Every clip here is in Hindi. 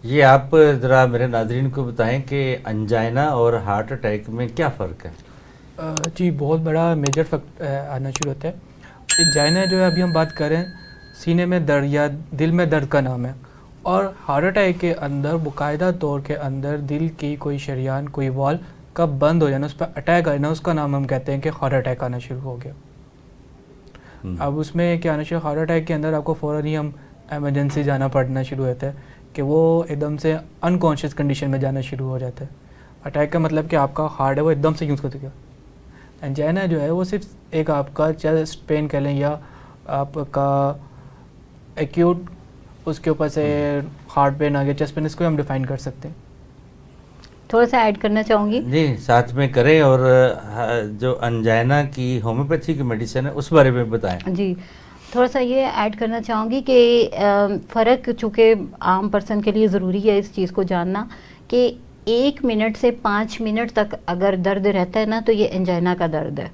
ये आप ज़रा मेरे नाज़रीन को बताएं कि अंजाइना और हार्ट अटैक में क्या फ़र्क है? जी बहुत बड़ा मेजर फैक्ट आना शुरू होता है। एंजाइना जो है अभी हम बात करें सीने में दर्द या दिल में दर्द का नाम है, और हार्ट अटैक के अंदर बाकायदा तौर के अंदर दिल की कोई शरियान कोई वॉल कब बंद हो जाना, उस पर अटैक आना, उसका नाम हम कहते हैं कि हार्ट अटैक आना शुरू हो गया। अब उसमें क्या आना शुरू, हार्ट अटैक के अंदर आपको फ़ौरन ही हम एमरजेंसी जाना पड़ना शुरू होता है कि वो एकदम से अनकॉन्शियस कंडीशन में जाना शुरू हो जाता है। अटैक का मतलब कि आपका हार्ट है वो एकदम से यूज़ कर देगा। एंजाइना जो है वो सिर्फ एक आपका चेस्ट पेन कह लें या आपका एक्यूट उसके ऊपर से हार्ट पेन आ गया, चेस्ट पेन, इसको हम डिफाइन कर सकते हैं। थोड़ा सा ऐड करना चाहूँगी जी साथ में करें, और जो अंजाइना की होम्योपैथी की मेडिसिन है उस बारे में बताएं। जी। थोड़ा सा ये ऐड करना चाहूँगी कि फ़र्क चूँकि आम पर्सन के लिए ज़रूरी है इस चीज़ को जानना कि 1 मिनट से 5 मिनट तक अगर दर्द रहता है ना तो ये एंजाइना का दर्द है,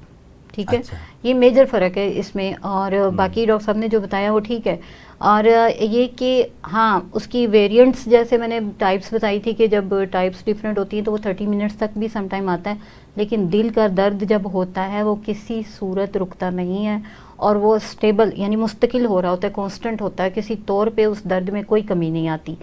ठीक है। अच्छा। ये मेजर फ़र्क है इसमें, और बाकी डॉक्टर साहब ने जो बताया वो ठीक है। और ये कि हाँ उसकी वेरिएंट्स जैसे मैंने टाइप्स बताई थी कि जब टाइप्स डिफरेंट होती हैं तो वो 30 मिनट्स तक भी सम टाइम आता है, लेकिन दिल का दर्द जब होता है वो किसी सूरत रुकता नहीं है और वो स्टेबल यानी मुस्तकिल हो रहा होता है, कांस्टेंट होता है, किसी तौर पे उस दर्द में कोई कमी नहीं आती,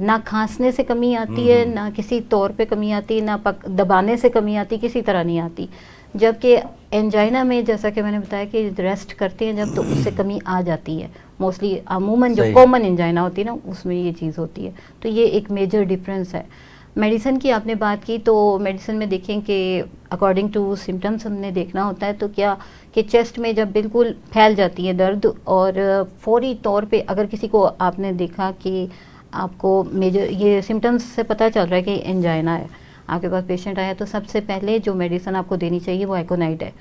ना खांसने से कमी आती है, ना किसी तौर पे कमी आती है, ना दबाने से कमी आती, किसी तरह नहीं आती। जबकि एंजाइना में जैसा कि मैंने बताया कि रेस्ट करते हैं जब तो उससे कमी आ जाती है, मोस्टली अमूमन जो कॉमन एंजाइना होती है ना उसमें ये चीज़ होती है। तो ये एक मेजर डिफरेंस है। मेडिसिन की आपने बात की तो मेडिसिन में देखें कि अकॉर्डिंग टू सिम्टम्स हमने देखना होता है तो क्या कि चेस्ट में जब बिल्कुल फैल जाती है दर्द और फौरी तौर पे अगर किसी को आपने देखा कि आपको मेजर ये सिम्टम्स से पता चल रहा है कि एंजाइना है, आपके पास पेशेंट आया, तो सबसे पहले जो मेडिसिन आपको देनी चाहिए वो एकोनाइट है,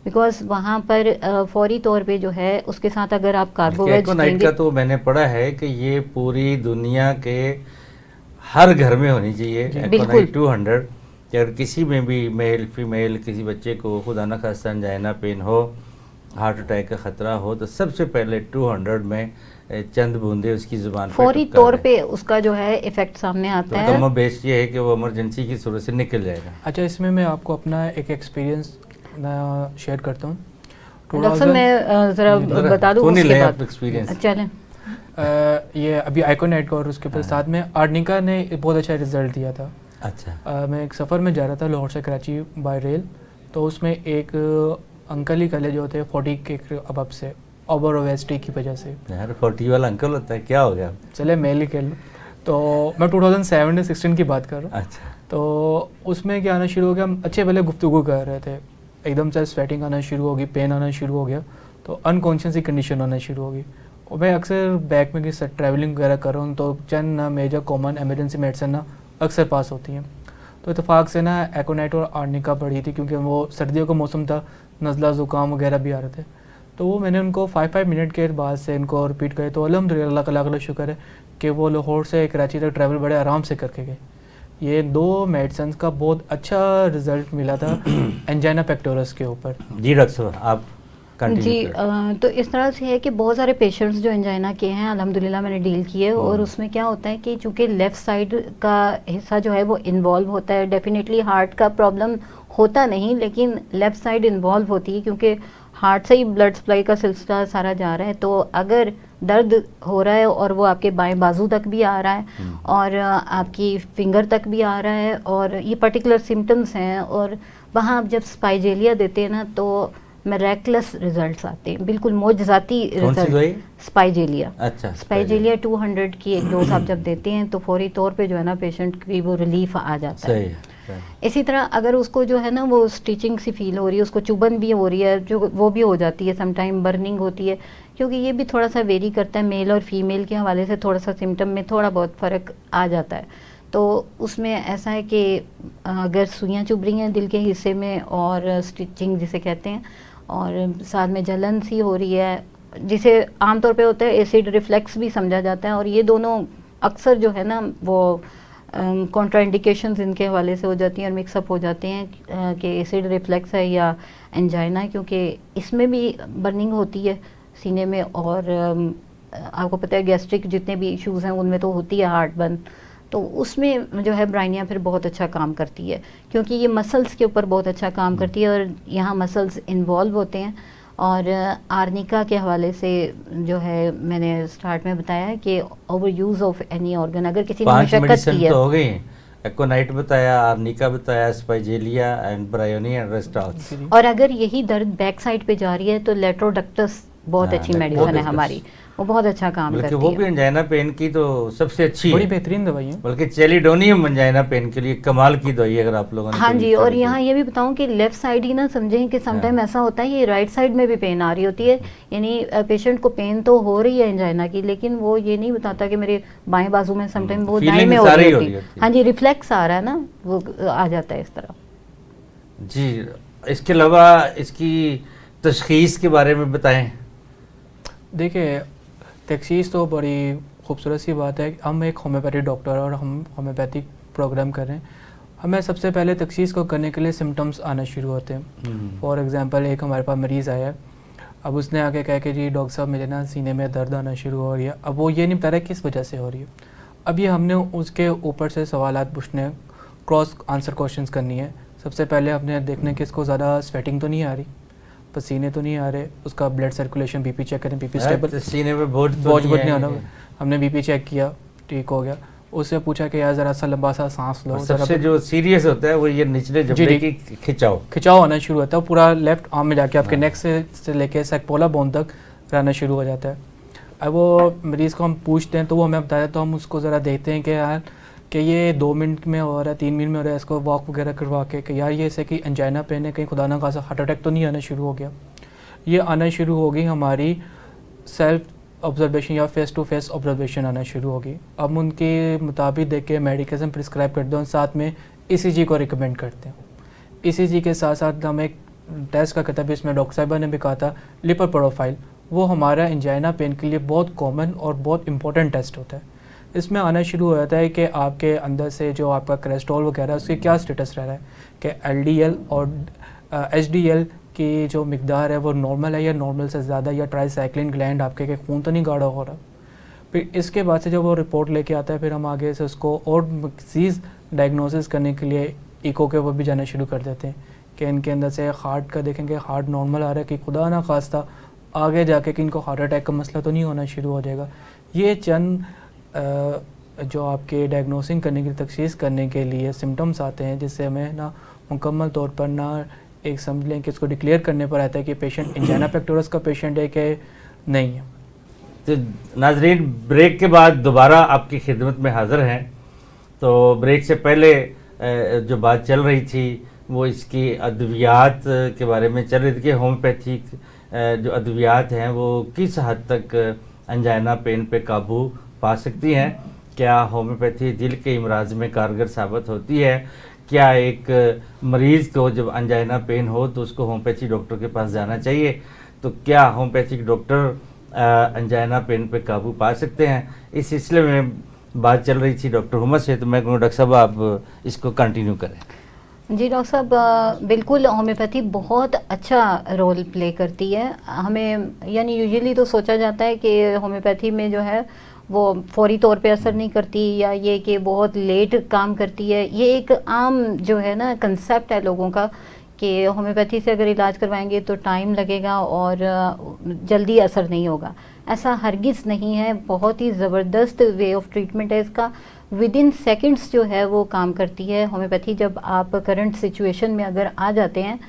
बिकॉज वहाँ पर फौरी तौर पे जो है उसके साथ अगर आप कार्बोवेज एकोनाइट का तो मैंने पढ़ा है कि ये पूरी दुनिया के हर घर में होनी चाहिए। एकोनाइट 200 कि अगर किसी में भी मेल फीमेल किसी बच्चे को खुदा न खास्ता अंजाइना पेन हो, हार्ट अटैक का ख़तरा हो, तो सबसे पहले 200 में चंद बूंदे उसकी ज़ुबान फौरी तौर पे उसका जो है इफेक्ट सामने आता है। तो बेस्ट ये है कि वो इमरजेंसी की सूरत से निकल जाएगा। अच्छा, इसमें मैं आपको अपना एक एक्सपीरियंस शेयर करता हूँ। डॉक्टर मैं ज़रा बता दूँ उसके बाद एक्सपीरियंस। चलें। ये अभी आइकोनाइट का और उसके ऊपर साथ में आर्निका ने बहुत अच्छा रिजल्ट दिया था। अच्छा। मैं एक सफ़र में जा रहा था लाहौर से कराची बाय रेल, तो उसमें एक अंकल ही कले जो होते हैं 40 के अबब से ओवर ओवेस्टी की वजह से। यार 40 वाला अंकल होता है, क्या हो गया? चले मेल ही कह लो। तो मैं 2016 की बात कर रहा हूँ। अच्छा। तो उसमें क्या आना शुरू हो गया, हम अच्छे भले गुफ्तगू कर रहे थे, एकदम से स्वेटिंग आना शुरू होगी, पेन आना शुरू हो गया, तो अनकॉन्शियस की कंडीशन आना शुरू होगी। और मैं अक्सर बैक में किसी ट्रैवलिंग वगैरह कर रहा हूँ तो चंद ना मेजर कॉमन एमरजेंसी मेडिसिन ना अक्सर पास होती हैं। तो इत्तेफाक से ना एकोनाइट और आर्निका पड़ी थी, क्योंकि वो सर्दियों का मौसम था, नज़ला ज़ुकाम वगैरह भी आ रहे थे। तो वो मैंने उनको 5 मिनट के बाद से इनको रिपीट करे, तो अल्हम्दुलिल्लाह अल्लाह का शुक्र है कि वो लाहौर से कराची तक ट्रैवल बड़े आराम से करके गए। ये 2 मेडिसिन का बहुत अच्छा रिजल्ट मिला था एंजाइना पेक्टोरस के ऊपर। जी डॉक्टर साहब आप जी तो इस तरह से है कि बहुत सारे पेशेंट्स जो एंजाइना के हैं अल्हम्दुलिल्लाह मैंने डील किए, और उसमें क्या होता है कि चूँकि लेफ़्ट साइड का हिस्सा जो है वो इन्वॉल्व होता है, डेफिनेटली हार्ट का प्रॉब्लम होता नहीं लेकिन लेफ़्ट साइड इन्वॉल्व होती है क्योंकि हार्ट से ही ब्लड सप्लाई का सिलसिला सारा जा रहा है। तो अगर दर्द हो रहा है और वो आपके बाएं बाजू तक भी आ रहा है और आपकी फिंगर तक भी आ रहा है और ये पर्टिकुलर सिम्टम्स हैं, और वहाँ आप जब स्पाइजेलिया देते हैं ना तो मिरेक्युलस रिजल्ट्स आते हैं, बिल्कुल मोजज़ाती रिजल्ट। स्पाइजेलिया। अच्छा। स्पाइजेलिया 200 की एक डोज आप जब देते हैं तो फौरी तौर पे जो है ना पेशेंट की वो रिलीफ आ जाता है। इसी तरह अगर उसको जो है ना वो स्टिचिंग सी फील हो रही है, उसको चुभन भी हो रही है, जो वो भी हो जाती है, समटाइम बर्निंग होती है, क्योंकि ये भी थोड़ा सा वेरी करता है, मेल और फीमेल के हवाले से थोड़ा सा सिम्टम में थोड़ा बहुत फ़र्क आ जाता है। तो उसमें ऐसा है कि अगर सुइयाँ चुभ रही हैं दिल के हिस्से में और स्टिचिंग जिसे कहते हैं, और साथ में जलन सी हो रही है, जिसे आमतौर पे होता है एसिड रिफ्लेक्स भी समझा जाता है, और ये दोनों अक्सर जो है ना वो कॉन्ट्राइंडिकेशंस इनके हवाले से हो जाती हैं और मिक्सअप हो जाते हैं कि एसिड रिफ्लेक्स है या एंजाइना है, क्योंकि इसमें भी बर्निंग होती है सीने में, और आपको पता है गैस्ट्रिक जितने भी इश्यूज़ हैं उनमें तो होती है हार्ट बर्न। तो उसमें जो है ब्राइनिया फिर बहुत अच्छा काम करती है, क्योंकि ये मसल्स के ऊपर बहुत अच्छा काम करती है और यहाँ मसल्स इन्वॉल्व होते हैं। और आर्निका के हवाले से जो है मैंने स्टार्ट में बताया है कि over use of any organ, अगर किसी ने 5 मशक्क़त मेडिसिन की है तो हो गई, एकोनाइट बताया, आर्निका बताया, स्पाइजेलिया एंड ब्रायोनी एंड रेस्टॉक्स। और अगर यही दर्द बैक साइड पे जा रही है तो लेट्रोडक्टस बहुत हाँ, अच्छी मेडिसिन है लेट्रोडक्टस। हमारी, वो बहुत अच्छा काम बल्कि करती वो है। भी अंजाइना पेन की तो सबसे अच्छी बड़ी है, बेहतरीन दवाई है। बल्कि चेलिडोनियम अंजाइना पेन के लिए कमाल की दवाई है, अगर आप लोगों ने हाँ कभी जी, और study की। यहाँ ये भी बताऊं कि लेफ़्ट साइड ही ना समझें कि समटाइम ऐसा होता है ये राइट साइड में भी पेन आ रही होती है, यानी पेशेंट को पेन तो हो रही है एंजाइना की, लेकिन वो ये नहीं बताता कि मेरे बाएं बाजू में समटाइम वो दाएं feeling में हो सारी रही हो होती रही है। होती है। हाँ जी, रिफ्लेक्स आ रहा है ना, वो आ जाता है इस तरह। जी, इसके अलावा इसकी तशखीस के बारे में बताएं। देखिए, तशख़ीस तो बड़ी खूबसूरत सी बात है। हम एक होम्योपैथिक डॉक्टर और हम होम्योपैथिक प्रोग्राम कर रहे हैं। हमें सबसे पहले तशख़ीस को करने के लिए सिम्टम्स आना शुरू होते हैं। फॉर एग्ज़ाम्पल, एक हमारे पास मरीज़ आया है, अब उसने आके कहा कि जी डॉक्टर साहब मुझे ना सीने में दर्द आना शुरू हो रही है। अब वो ये नहीं बता रहा किस वजह से हो रही है। अब ये हमने उसके ऊपर से सवालात पूछने, क्रॉस आंसर क्वेश्चंस करनी है। सबसे पहले हमने देखना कि इसको ज़्यादा स्वेटिंग तो नहीं आ रही, पसीने तो नहीं आ रहे, उसका ब्लड सर्कुलेशन, बीपी चेक करें, बीपी स्टेबल, सीने में बोझ बोझ नहीं आना। हमने बीपी चेक किया, ठीक हो गया। उससे पूछा कि यार ज़रा सा लंबा सा सांस लो। सबसे जो सीरियस होता है वो ये निचले जबड़े की खिंचाव आना शुरू होता है, पूरा लेफ्ट आर्म में जाके आपके नेक से लेके सैकपोला बोन तक रहना शुरू हो जाता है। अब वो मरीज़ को हम पूछते हैं तो वो हमें बताया, तो हम उसको ज़रा देखते हैं कि यार कि ये 2 मिनट में हो रहा है, 3 मिनट में हो रहा है, इसको वॉक वगैरह करवा के कि यार ये ऐसे कि एंजाइना पेन है, कहीं खुदा ना खासा हार्ट अटैक तो नहीं आना शुरू हो गया। ये आना शुरू हो गई हमारी सेल्फ ऑब्जर्वेशन या फेस टू फेस ऑब्जर्वेशन आना शुरू होगी। अब उनके मुताबिक देख के मेडिकेशन प्रिस्क्राइब करते हैं, साथ में ECG को रिकमेंड करते हैं। ECG के साथ साथ हम एक टेस्ट का कहता है, इसमें डॉक्टर साहिबा ने भी कहा था लिपिड प्रोफाइल, वो हमारा एंजाइना पेन के लिए बहुत कॉमन और बहुत इंपॉर्टेंट टेस्ट होता है। इसमें आना शुरू हो जाता है कि आपके अंदर से जो आपका कोलेस्ट्रॉल वगैरह उसके क्या स्टेटस रह रहा है, कि LDL और HDL की जो मिकदार है वो नॉर्मल है या नॉर्मल से ज़्यादा, या ट्राइसाइक्लिन ग्लैंड आपके के खून तो नहीं गाढ़ा हो रहा। फिर इसके बाद से जब वो रिपोर्ट लेके आता है, फिर हम आगे से उसको और मज़ीद डायग्नोसिस करने के लिए इको के ऊपर भी जाना शुरू कर देते हैं कि इनके अंदर से हार्ट का देखेंगे, हार्ट नॉर्मल आ रहा है कि खुदा ना खास्ता आगे जाके कि इनको हार्ट अटैक का मसला तो नहीं होना शुरू हो जाएगा। ये चंद जो आपके डायग्नोसिंग करने की तशख़ीस करने के लिए सिम्टम्स आते हैं, जिससे हमें ना मुकम्मल तौर पर ना एक समझ लें कि इसको डिक्लेयर करने पर आता है कि पेशेंट एंजाइना पेक्टोरस का पेशेंट है कि नहीं है। तो नाजरीन, ब्रेक के बाद दोबारा आपकी खिदमत में हाज़िर हैं। तो ब्रेक से पहले जो बात चल रही थी वो इसकी अद्वियात के बारे में चल रही थी कि होम्योपैथिक जो अद्वियात हैं वो किस हद तक अंजाइना पेन पे काबू पा सकती हैं। क्या होम्योपैथी दिल के इमराज में कारगर साबित होती है? क्या एक मरीज़ को जब अंजाइना पेन हो तो उसको होम्योपैथी डॉक्टर के पास जाना चाहिए? तो क्या होम्योपैथिक डॉक्टर अंजाइना पेन पे काबू पा सकते हैं? इस सिलसिले में बात चल रही थी डॉक्टर हुमा से, तो मैं कहूँ डॉक्टर साहब आप इसको कंटिन्यू करें। जी डॉक्टर साहब, बिल्कुल होम्योपैथी बहुत अच्छा रोल प्ले करती है। हमें यानी यूजुअली तो सोचा जाता है कि होम्योपैथी में जो है वो फौरी तौर पे असर नहीं करती, या ये कि बहुत लेट काम करती है। ये एक आम जो है ना कंसेप्ट है लोगों का कि होम्योपैथी से अगर इलाज करवाएंगे तो टाइम लगेगा और जल्दी असर नहीं होगा। ऐसा हरगिज़ नहीं है, बहुत ही ज़बरदस्त वे ऑफ ट्रीटमेंट है इसका। विद इन सेकेंड्स जो है वो काम करती है होम्योपैथी। जब आप करंट सिचुएशन में अगर आ जाते हैं,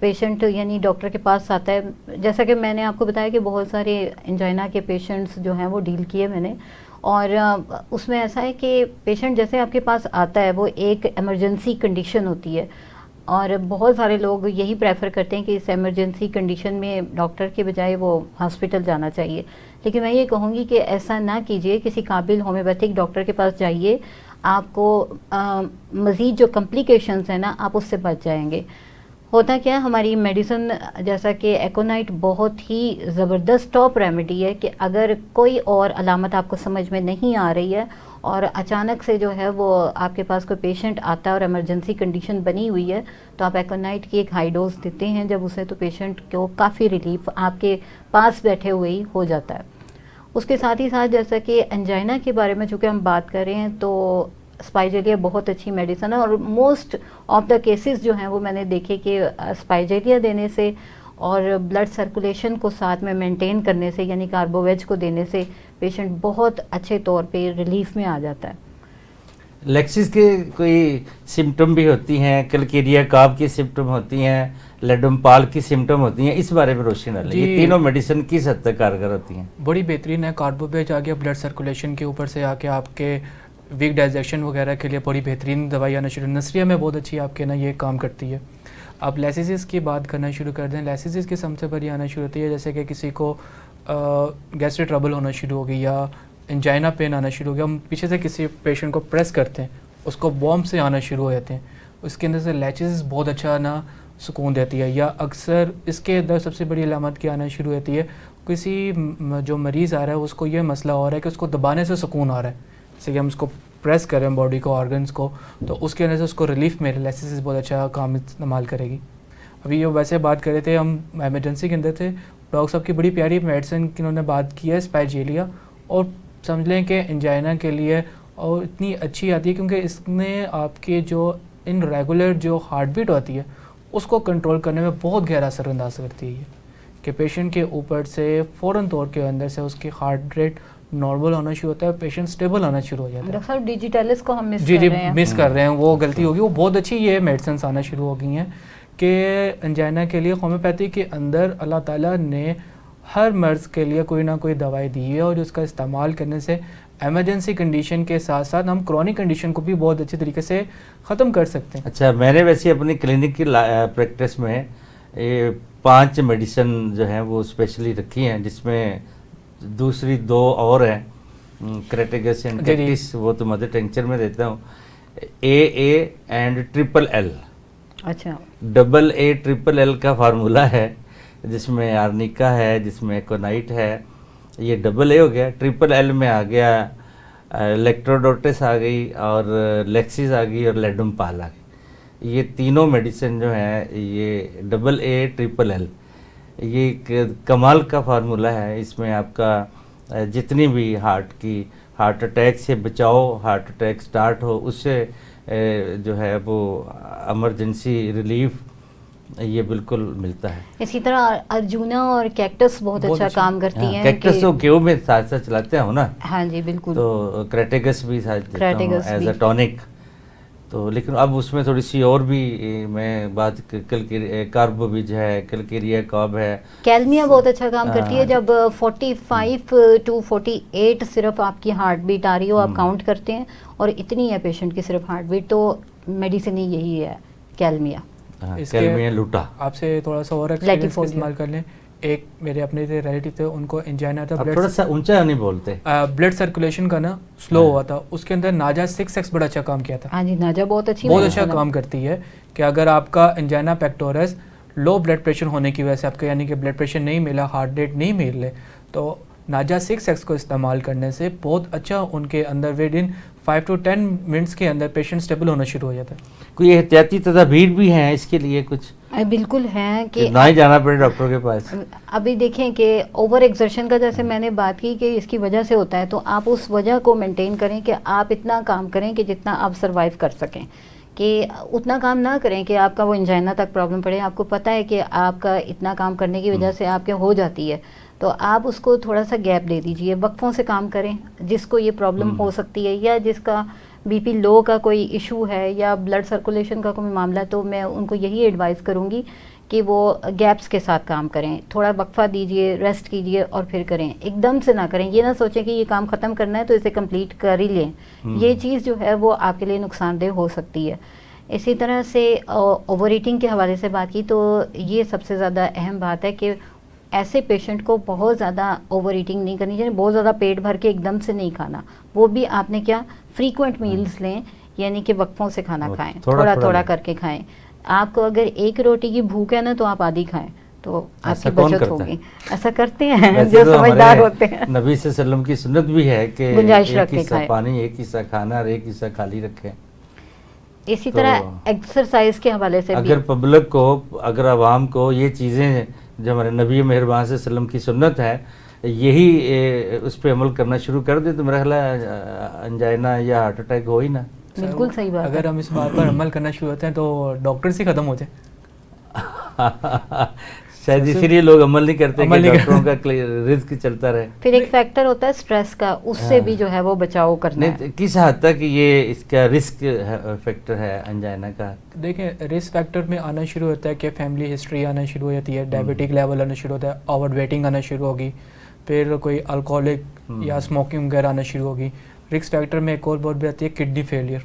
पेशेंट यानी डॉक्टर के पास आता है, जैसा कि मैंने आपको बताया कि बहुत सारे एंजाइना के पेशेंट्स जो हैं वो डील किए मैंने, और उसमें ऐसा है कि पेशेंट जैसे आपके पास आता है वो एक इमरजेंसी कंडीशन होती है, और बहुत सारे लोग यही प्रेफर करते हैं कि इस इमरजेंसी कंडीशन में डॉक्टर के बजाय वो हॉस्पिटल जाना चाहिए। लेकिन मैं ये कहूँगी कि ऐसा ना कीजिए, किसी काबिल होम्योपैथिक डॉक्टर के पास जाइए, आपको मज़ीद जो कॉम्प्लिकेशंस हैं ना आप उससे बच जाएंगे। होता क्या है, हमारी मेडिसिन जैसा कि एकोनाइट बहुत ही ज़बरदस्त टॉप रेमेडी है कि अगर कोई और अलामत आपको समझ में नहीं आ रही है और अचानक से जो है वो आपके पास कोई पेशेंट आता है और इमरजेंसी कंडीशन बनी हुई है, तो आप एकोनाइट की एक हाई डोज देते हैं जब उसे, तो पेशेंट को काफ़ी रिलीफ आपके पास बैठे हुए ही हो जाता है। उसके साथ ही साथ जैसा कि एंजाइना के बारे में चूँकि हम बात कर रहे हैं, तो स्पाइजेलिया बहुत अच्छी मेडिसिन है, और मोस्ट ऑफ द केसेस जो हैं वो मैंने देखे कि स्पाइजेलिया देने से और ब्लड सर्कुलेशन को साथ में मेंटेन करने से, यानी कार्बोवेज को देने से पेशेंट बहुत अच्छे तौर पे रिलीफ में आ जाता है। लेक्सिस के कोई सिम्टम भी होती हैं, कलकेरिया काब की सिम्टम होती हैं, लेडमपाल की सिम्टम होती हैं, इस बारे में रोशनी डालें। ये तीनों मेडिसिन किस हद तक कारगर होती हैं? बड़ी बेहतरीन है। कार्बोवेज आ गया ब्लड सर्कुलेशन के ऊपर से आके आपके वीक डाइजेशन वगैरह के लिए बड़ी बेहतरीन दवाई आना शुरू, नसरिया में बहुत अच्छी आपके ना ये काम करती है। आप लेसिस की बात करना शुरू कर दें, लेसिस की सबसे बड़ी आना शुरू होती है जैसे कि किसी को गैस्ट्रिक ट्रबल होना शुरू हो गई या एंजाइना पेन आना शुरू हो गया, हम पीछे से किसी पेशेंट को प्रेस करते हैं, उसको वॉर्म से आना शुरू हो जाते हैं, उसके अंदर से लेचिस बहुत अच्छा ना सुकून देती है। या अक्सर इसके अंदर सबसे बड़ी अलामत की आना शुरू होती है, किसी जो मरीज़ आ रहा है उसको ये मसला हो रहा है कि उसको दबाने से सुकून आ रहा है, जैसे कि हम उसको प्रेस करें बॉडी को, ऑर्गन्स को, तो उसके अंदर से उसको रिलीफ मिले, लेसिस बहुत अच्छा काम इस्तेमाल करेगी। अभी ये वैसे बात कर रहे थे, हम एमरजेंसी के अंदर थे, डॉक्टर साहब की बड़ी प्यारी मेडिसिन की उन्होंने बात की है स्पाइजेलिया, और समझ लें कि एंजाइना के लिए, और इतनी अच्छी आती है क्योंकि इसमें आपके जो इन रेगुलर जो हार्ट बीट होती है उसको कंट्रोल करने में बहुत गहरा असरअंदाज करती है कि पेशेंट के ऊपर से फ़ौरन तौर के अंदर से उसकी हार्ट रेट नॉर्मल होना शुरू होता है, पेशेंट स्टेबल होना शुरू हो जाता है। डॉक्टर साहब डिजिटलिस को हम मिस जी कर रहे हैं। मिस कर रहे हैं, वो गलती होगी। वो बहुत अच्छी ये मेडिसिन आना शुरू हो गई हैं कि एंजाइना के लिए होम्योपैथी के अंदर अल्लाह ताला ने हर मर्ज़ के लिए कोई ना कोई दवाई दी है, और उसका इस्तेमाल करने से एमरजेंसी कंडीशन के साथ साथ हम क्रॉनिक कंडीशन को भी बहुत अच्छे तरीके से ख़त्म कर सकते हैं। अच्छा, मैंने वैसे अपनी क्लिनिक की प्रैक्टिस में ये 5 मेडिसिन जो हैं वो स्पेशली रखी हैं, जिसमें दूसरी 2 और हैं, क्रेटेगस एंड कैक्टिस, वो तो मदर टेंचर में देता हूँ, AA एंड LLL। अच्छा, AA LLL का फार्मूला है, जिसमें आर्निका है, जिसमें कोनाइट है, ये AA हो गया। LLL में आ गया इलेक्ट्रोडोटिस आ गई, और लेक्सिस आ गई, और लेडमपाल आ गई। ये तीनों मेडिसिन जो हैं, ये AA LLL, ये एक कमाल का फार्मूला है। इसमें आपका जितनी भी हार्ट अटैक से बचाओ, हार्ट अटैक स्टार्ट हो उससे जो है वो इमरजेंसी रिलीफ ये बिल्कुल मिलता है। इसी तरह अर्जुना और कैक्टस बहुत अच्छा काम करती हैं। कैक्टस तो क्यों में साथ साथ चलाते हो ना। हाँ जी बिल्कुल। तो क्रेटेगस भी साथ देता हूँ एज अ टॉनिक। तो लेकिन अब उसमें थोड़ी सी और भी मैं बात कार्बोविज है, कलकेरिया काब है, कैलमिया बहुत अच्छा काम करती है। जब 45 to 48 सिर्फ आपकी हार्ट बीट आ रही हो, आप काउंट करते हैं और इतनी है पेशेंट की सिर्फ हार्ट बीट, तो मेडिसिन ही यही है कैलमिया। कैलमिया लूटा। आपसे थोड़ा सा और एक्सपीरियंस इस्तेमाल कर लें। एक मेरे अपने रिलेटिव थे, उनको एंजाइना था, थोड़ा सा ऊंचा नहीं बोलते, ब्लड सर्कुलेशन का ना स्लो हुआ था, उसके अंदर नाजा 6x बड़ा अच्छा काम किया था। हाँ जी, नाजा बहुत अच्छा काम करती है कि अगर आपका angina pectoralis low blood pressure होने की वजह से आपका यानी कि ब्लड प्रेशर नहीं मिला, हार्ट रेट नहीं मिल रहे, तो नाजा 6x को इस्तेमाल करने से बहुत अच्छा उनके अंदर विद इन 5 to 10 मिनट्स के अंदर पेशेंट स्टेबल होना शुरू हो जाता है। कोई एहतियाती तदाबीर भी हैं इसके लिए कुछ? बिल्कुल है कि ना ही जाना पड़े डॉक्टर के पास। अभी देखें कि ओवर एक्सर्शन का जैसे मैंने बात की कि इसकी वजह से होता है, तो आप उस वजह को मेंटेन करें कि आप इतना काम करें कि जितना आप सरवाइव कर सकें, कि उतना काम ना करें कि आपका वो एंजाइना तक प्रॉब्लम पड़े। आपको पता है कि आपका इतना काम करने की वजह से आपके हो जाती है, तो आप उसको थोड़ा सा गैप दे दीजिए, वक्फों से काम करें। जिसको ये प्रॉब्लम हो सकती है या जिसका बीपी लो का कोई इशू है या ब्लड सर्कुलेशन का कोई मामला, तो मैं उनको यही एडवाइस करूँगी कि वो गैप्स के साथ काम करें, थोड़ा वक्फा दीजिए, रेस्ट कीजिए और फिर करें। एकदम से ना करें, ये ना सोचें कि ये काम ख़त्म करना है तो इसे कंप्लीट कर ही लें। ये चीज़ जो है वो आपके लिए नुकसानदेह हो सकती है। इसी तरह से ओवर ईटिंग के हवाले से बात की, तो ये सबसे ज़्यादा अहम बात है कि ऐसे पेशेंट को बहुत ज़्यादा ओवर ईटिंग नहीं करनी चाहिए, बहुत ज़्यादा पेट भर के एकदम से नहीं खाना। वो भी आपने क्या फ्रीक्वेंट मील्स लें, यानी कि वक्फों से खाना खाएं, थोड़ा थोड़ा करके खाएं। आपको अगर एक रोटी की भूख है ना, तो आप आधी खाएं, तो आपकी बचत होगी। ऐसा करते हैं जो समझदार होते हैं। नबी सल्लल्लाहु की सुन्नत भी है कि गुंजाइश एक रख के हिस्सा खाएं, पानी, एक हिस्सा खाना और एक हिस्सा खाली रखें। इसी तरह एक्सरसाइज के हवाले से अगर पब्लिक को, अगर आवाम को ये चीज़ें जो हमारे नबी मेहरबान सल्लम की सुन्नत है, यही उस पर अमल करना शुरू कर दे, तो मेरा ख्याल है एंजाइना या हार्ट अटैक हो ही ना। बिल्कुल सही बात अगर है। हम इस बात पर अमल करना शुरू होते हैं तो डॉक्टर्स ही खत्म हो जाए। शायद सबसे- इसीलिए लोग अमल नहीं करते अमल कि नहीं डॉक्टरों का रिस्क चलता रहे। फिर एक फैक्टर होता है स्ट्रेस का, उससे हाँ। भी जो है वो बचाव करना नहीं है। किस हद तक ये इसका रिस्क फैक्टर है अंजाइना का? देखें, रिस्क फैक्टर में आना शुरू होता है कि फैमिली हिस्ट्री आना शुरू हो जाती है, डायबिटिक लेवल आना शुरू होता है, ओवर वेटिंग आना शुरू होगी, फिर कोई अल्कोहलिक या स्मोकिंग वगैरह आना शुरू होगी। रिस्क फैक्टर में एक और बहुत बड़ी आती है किडनी फेलियर।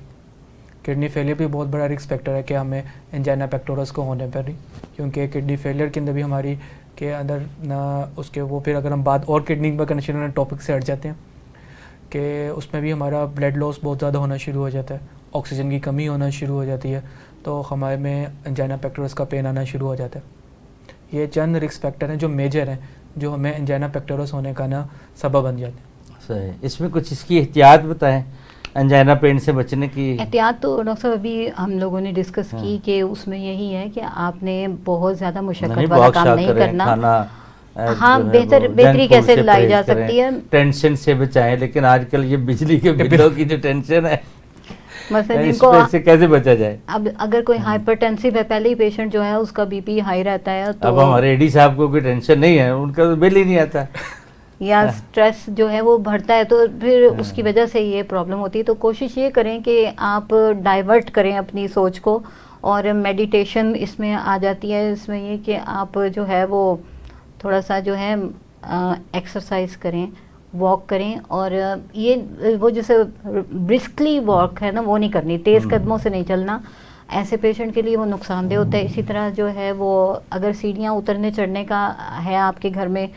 किडनी फेलियर भी बहुत बड़ा रिस्क फैक्टर है कि हमें एंजाइना पेक्टोरस को होने पर ही, क्योंकि किडनी फेलियर के अंदर भी हमारी के अंदर ना उसके वो, फिर अगर हम बात और किडनी पर करना शुरू टॉपिक से हट जाते हैं कि उसमें भी हमारा ब्लड लॉस बहुत ज़्यादा होना शुरू हो जाता है, ऑक्सीजन की कमी होना शुरू हो जाती है, तो हमारे में एंजाइना पेक्टोरस का पेन आना शुरू हो जाता है। ये चंद रिस्क फैक्टर हैं जो मेजर हैं, जो हमें एंजाइना पेक्टोरस होने का ना सबब बन जाते हैं। सही, इसमें कुछ इसकी एहतियात बताएं अंजाइना पेन से बचने की। एहतियात तो डॉक्टर साहब अभी हम लोगों ने डिस्कस की कि उसमें यही है कि आपने बहुत ज़्यादा मुशक्क़त वाला काम नहीं करना। खाना हाँ, जो है बेहतर वो बेहतरी जंक फूड कैसे से लाई जा परहेज करें, सकती है। टेंशन से बचाएं। लेकिन आजकल ये बिजली के बिलों की जो टेंशन है, मतलब इस जिनको पे से कैसे बचा जाए? अब अगर कोई हाइपरटेंसिव है, पहले ही पेशेंट जो है उसका बीपी हाई रहता है, तो अब हमारे एडी साहब को कोई टेंशन नहीं है, उनका तो बिल ही नहीं आता। या स्ट्रेस जो है वो बढ़ता है, तो फिर उसकी वजह से ये प्रॉब्लम होती है। तो कोशिश ये करें कि आप डाइवर्ट करें अपनी सोच को, और मेडिटेशन इसमें आ जाती है। इसमें ये कि आप जो है वो थोड़ा सा जो है एक्सरसाइज करें, वॉक करें, और ये वो जैसे ब्रिस्कली वॉक है ना, वो नहीं करनी, तेज़ कदमों से नहीं चलना। ऐसे पेशेंट के लिए वो नुकसानदेह होता है। इसी तरह जो है वो अगर सीढ़ियाँ उतरने चढ़ने का है आपके घर में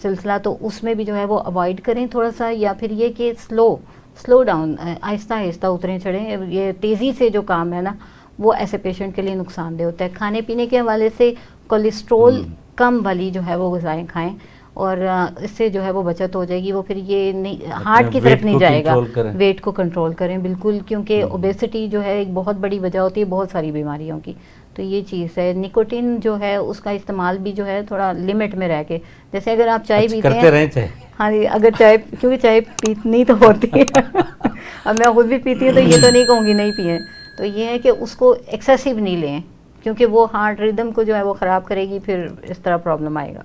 सिलसिला, तो उसमें भी जो है वो अवॉइड करें थोड़ा सा, या फिर ये कि स्लो डाउन, आहिस्ता आहिस्ता उतरें चढ़ें। ये तेज़ी से जो काम है ना, वो ऐसे पेशेंट के लिए नुकसानदेह होता है। खाने पीने के हवाले से कोलेस्ट्रोल कम वाली जो है वो ग़िज़ाएँ खाएं, और इससे जो है वो बचत हो जाएगी। वो फिर ये नहीं हार्ट की तरफ नहीं जाएगा, वेट को कंट्रोल करें बिल्कुल, क्योंकि ओबेसिटी जो है एक बहुत बड़ी वजह होती है बहुत सारी बीमारियों की। तो ये चीज़ है। निकोटीन जो है उसका इस्तेमाल भी जो है थोड़ा लिमिट में रह के, जैसे अगर आप चाय पीते करते हैं, रहें चाहे। हाँ जी, अगर चाय, क्योंकि चाय पीनी तो होती है अब मैं खुद भी पीती हूँ, तो ये तो नहीं कहूँगी नहीं पिए। तो ये है कि उसको एक्सेसिव नहीं लें, क्योंकि वो हार्ट रिदम को जो है वो ख़राब करेगी, फिर इस तरह प्रॉब्लम आएगा।